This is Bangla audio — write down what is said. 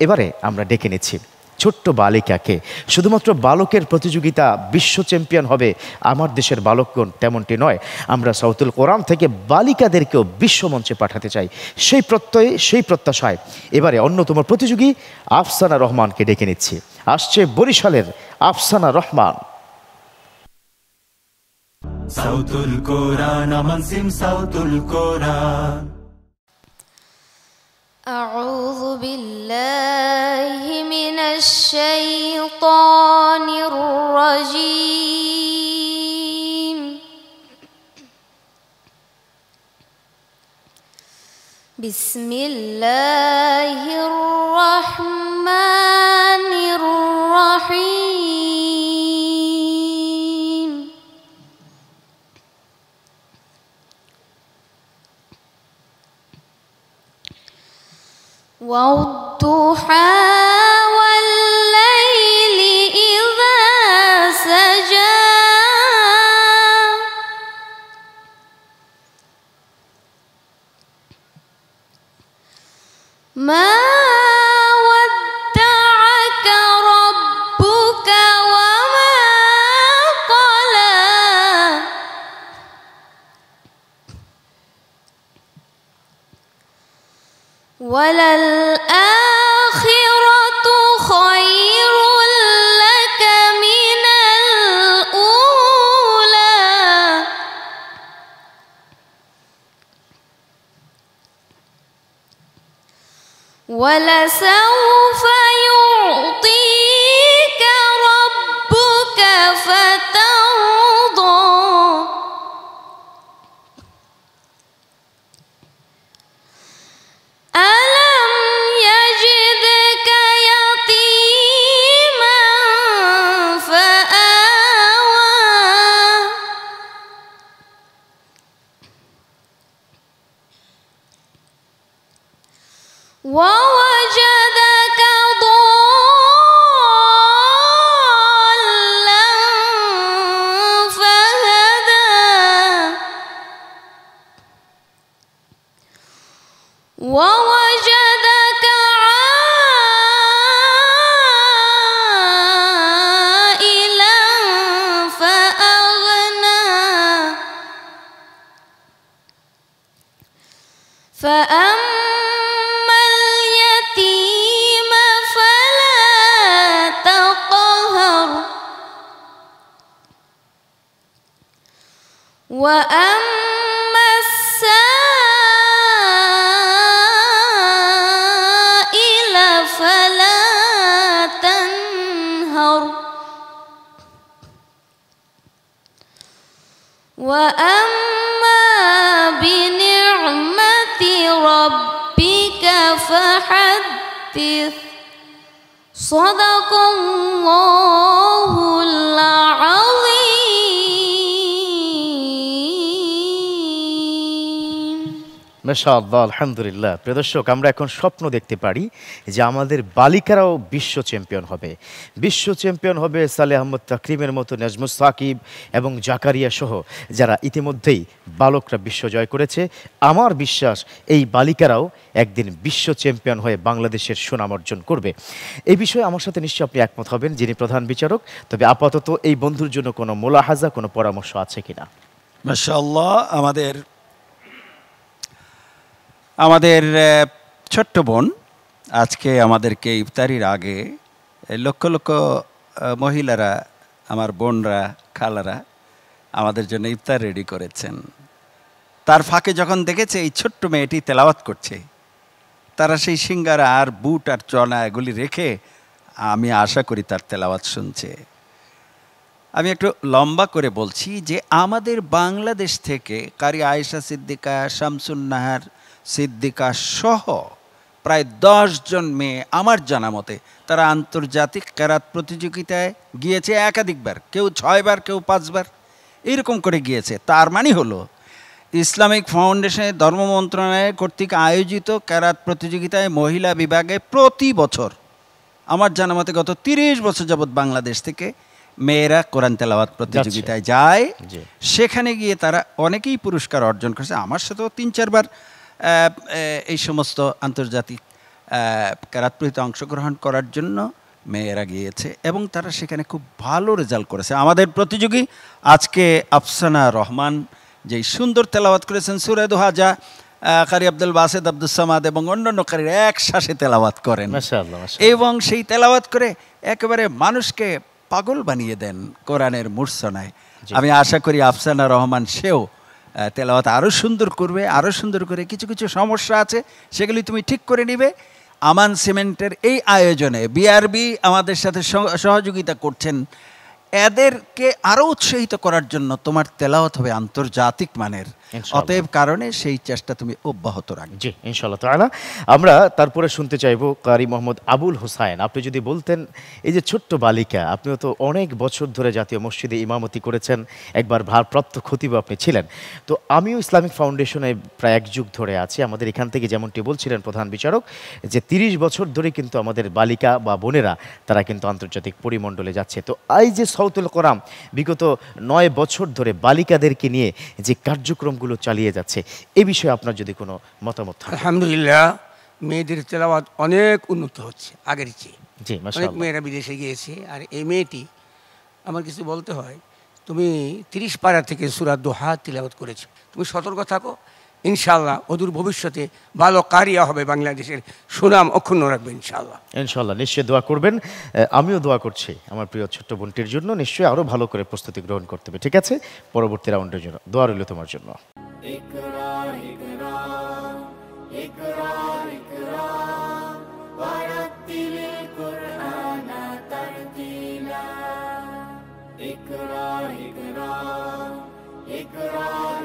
এবারে আমরা ডেকে নিচ্ছি ছোট্ট বালিকাকে। শুধুমাত্র বালকের প্রতিযোগিতা বিশ্ব চ্যাম্পিয়ন হবে আমার দেশের বালকগণ তেমনটি নয়, আমরা সাউতুল কোরআন থেকে বালিকাদেরকেও বিশ্বমঞ্চে পাঠাতে চাই। সেই প্রত্যয়ে সেই প্রত্যাশায় এবারে অন্যতম প্রতিযোগী আফসানা রহমানকে ডেকে নিচ্ছি। আসছে বরিশালের আফসানা রহমান। সাউতুল কোরআন আমান সিম সাউতুল কোরআন। أعوذ بالله من الشيطان الرجيم. بسم الله الرحمن الرحيم. والضحى والليل إذا سجى ما ودعك ربك وما قلى وللآخرة خير لك من الأولى ولسوف يعطيك ربك فترضى ألم يجدك يتيما فآوى ووجدك ضالا فهدى ووجدك عائلا فأغنى فأما اليتيم فلا تقهر وأما السائل فلا تنهر وأما بنعمة ربك فحدث صدق الله العظيم. মাশাআল্লাহ, আলহামদুলিল্লাহ। প্রিয় দর্শক, আমরা এখন স্বপ্ন দেখতে পারি যে আমাদের বালিকারাও বিশ্ব চ্যাম্পিয়ন হবে। বিশ্ব চ্যাম্পিয়ন হবে সালেহ আহমদ তাকরিমের মতো, নাজমুস সাকিব এবং জাকারিয়া সহ যারা ইতিমধ্যেই বালকরা বিশ্ব জয় করেছে। আমার বিশ্বাস এই বালিকারাও একদিন বিশ্ব চ্যাম্পিয়ন হয়ে বাংলাদেশের সুনাম অর্জন করবে। এই বিষয়ে আমার সাথে নিশ্চয়ই আপনি একমত হবেন, যিনি প্রধান বিচারক। তবে আপাতত এই বন্ধুর জন্য কোনো মোলাহাজা, কোনো পরামর্শ আছে কিনা? মাশাআল্লাহ, আমাদের ছোট্ট বোন আজকে আমাদেরকে ইফতারির আগে লক্ষ লক্ষ মহিলারা, আমার বোনরা, খালারা আমাদের জন্য ইফতার রেডি করেছেন। তার ফাঁকে যখন দেখেছে এই ছোট্ট মেয়েটি তেলাওয়াত করছে, তারা সেই সিঙ্গারা আর বুট আর চনা এগুলি রেখে আমি আশা করি তার তেলাওয়াত শুনছে। আমি একটু লম্বা করে বলছি যে আমাদের বাংলাদেশ থেকে কারি আয়েশা সিদ্দিকা, শামসুন নাহার সিদ্দিকা সহ প্রায় 10 জন মেয়ে আমার জানা মতে তারা আন্তর্জাতিক কেরাত প্রতিযোগিতায় গিয়েছে একাধিকবার, কেউ 6 বার, কেউ 5 বার, এরকম করে গিয়েছে। তার মানে হলো ইসলামিক ফাউন্ডেশনের ধর্ম মন্ত্রণালয় কর্তৃক আয়োজিত কেরাত প্রতিযোগিতায় মহিলা বিভাগে প্রতি বছর আমার জানা মতে গত 30 বছর যাবৎ বাংলাদেশ থেকে মেয়েরা কোরআন তেলাওয়াত প্রতিযোগিতায় যায়। সেখানে গিয়ে তারা অনেকেই পুরস্কার অর্জন করেছে। আমার সাথেও 3-4 বার এই সমস্ত আন্তর্জাতিক কেরাতপুরীতে অংশগ্রহণ করার জন্য মেয়েরা গিয়েছে এবং তারা সেখানে খুব ভালো রেজাল্ট করেছে। আমাদের প্রতিযোগী আজকে আফসানা রহমান যেই সুন্দর তেলাওয়াত করেছেন সূরা দুহা, যা কারি আব্দুল বাসেদ, আব্দুল সামাদ এবং অন্যান্য কারীরা একসাথে তেলাওয়াত করেন মাশাআল্লাহ, মাশাআল্লাহ। এবং সেই তেলাওয়াত করে একেবারে মানুষকে পাগল বানিয়ে দেন কোরআনের মূর্ছনায়। আমি আশা করি আফসানা রহমান সেও তেলাওয়াত আরও সুন্দর করবে, আরও সুন্দর করে। কিছু কিছু সমস্যা আছে, সেগুলি তুমি ঠিক করে নিবে। আমান সিমেন্টের এই আয়োজনে বিআরবি আমাদের সাথে সহযোগিতা করছেন। এদেরকে আরও উৎসাহিত করার জন্য তোমার তেলাওয়াত হবে আন্তর্জাতিক মানের। ইনশাআল্লাহ। অতএব কারণে সেই চেষ্টা তুমি অব্যাহত রাখবে। জি, ইনশাআল্লাহ তাআলা। আমরা তারপরে শুনতে চাইবো কারি মোহাম্মদ আবুল হোসাইন, আপনি যদি বলতেন এই যে ছোট্ট বালিকা, আপনিও তো অনেক বছর ধরে জাতীয় মসজিদে ইমামতি করেছেন, একবার ভারপ্রাপ্ত খতিব আপনি ছিলেন। তো আমিও ইসলামিক ফাউন্ডেশনে প্রায় এক যুগ ধরে আছি। আমাদের এখান থেকে যেমনটি বলছিলেন প্রধান বিচারক, যে 30 বছর ধরে কিন্তু আমাদের বালিকা বা বোনেরা তারা কিন্তু আন্তর্জাতিক পরিমণ্ডলে যাচ্ছে। তো এই যে সাউতুল কোরআন বিগত 9 বছর ধরে বালিকাদেরকে নিয়ে যে কার্যক্রমগুলো চালিয়ে যাচ্ছে, এ বিষয়ে আপনার যদি কোনো মতামত থাকে। আলহামদুলিল্লাহ, মেয়েদের তেলাওয়াত অনেক উন্নত হচ্ছে আগের চেয়ে। জি, অনেক মাশাআল্লাহ। মেয়েরা বিদেশে গিয়েছে। আর এই মেয়েটি, আমার কিছু বলতে হয়, তুমি 30 পারা থেকে সূরা দোহা তিলাওয়াত করেছো। তুমি সতর্ক থাকো, ইনশাআল্লাহ অদূর ভবিষ্যতে ভালো কারিয়া হবে, বাংলাদেশের সুনাম অক্ষুণ্ণ রাখবে ইনশাআল্লাহ। ইনশাআল্লাহ, নিশ্চয়ই দোয়া করবেন। আমিও দোয়া করছি আমার প্রিয় ছোট্ট বোনটির জন্য। নিশ্চয়ই আরও ভালো করে প্রস্তুতি গ্রহণ করতে হবে। ঠিক আছে, পরবর্তী রাউন্ডের জন্য দোয়া রইল তোমার জন্য। اقرأ